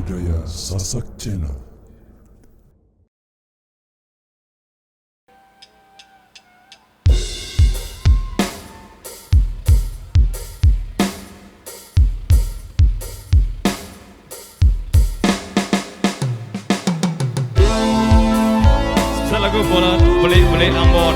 budaya Sasak Channel. Lagu Belik-belik Ambon.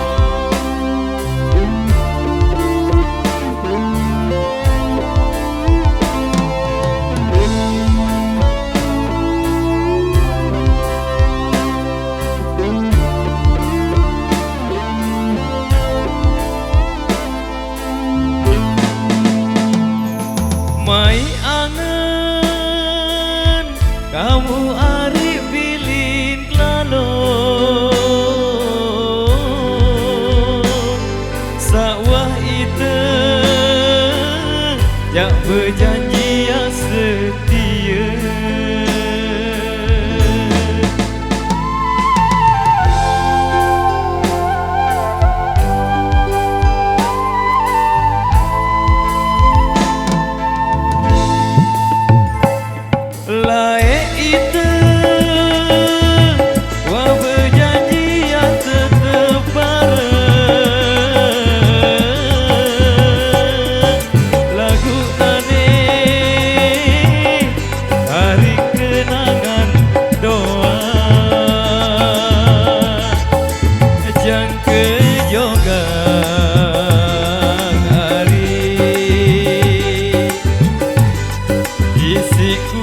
Mai angen kamu ari bilin klalo sawah itu jak berjanji yang setia. Lae itu wah berjanji yang tetap bareng. Lagu tadi hari kenangan doa jang kejogan hari isiku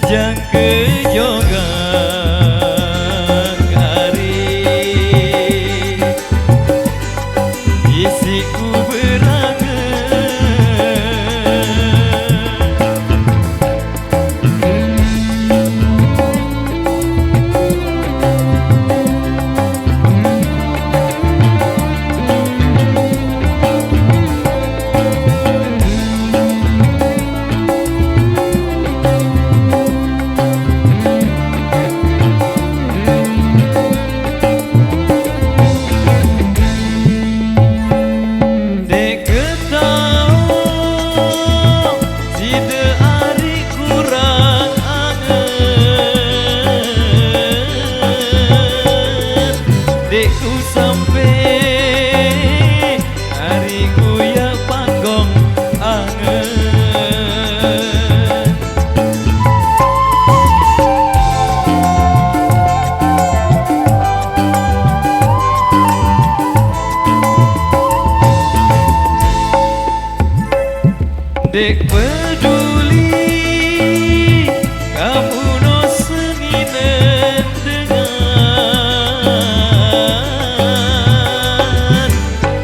jang kejogan hari isiku berangan. Dekku sampai hariku yang panggung angen. Dek peduli kamu no seninen dengan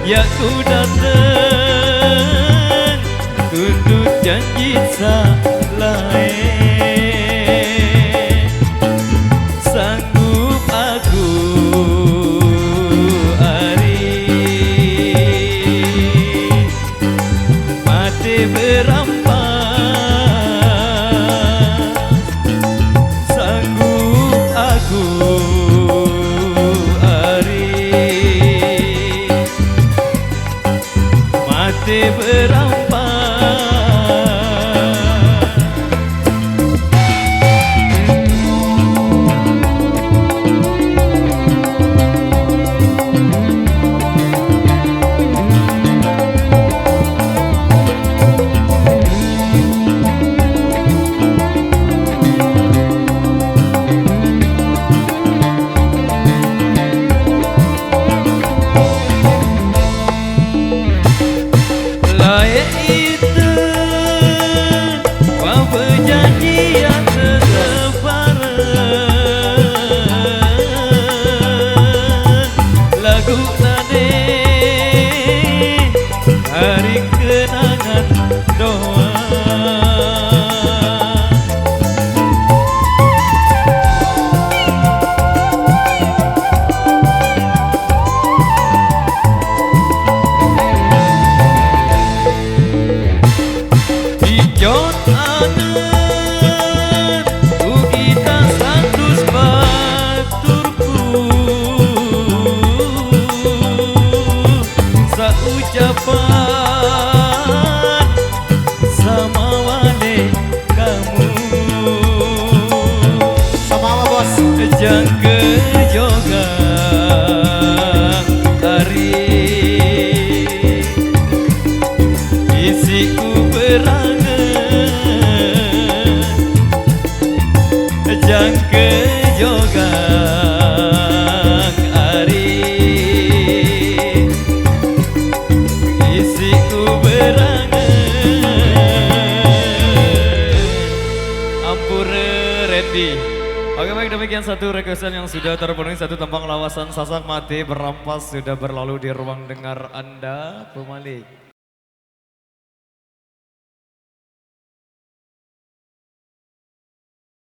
ya ku datang tunduk janji lain. Sanggup aku hari mati berampas. Sanggup aku hari mati berampas. Lae itu wah berjanji yang tetap bareng. Lagu tadi hari kenangan doa Jon anen kita status baturku saucapan jangke jogang hari isiku berangan jangke jogang hari isiku berangan ampure Randy. Oke baik, demikian satu requestan yang sudah terpenuhi. Satu tembang lawasan Sasak Mati Berampas sudah berlalu di ruang dengar Anda, Bu Malik.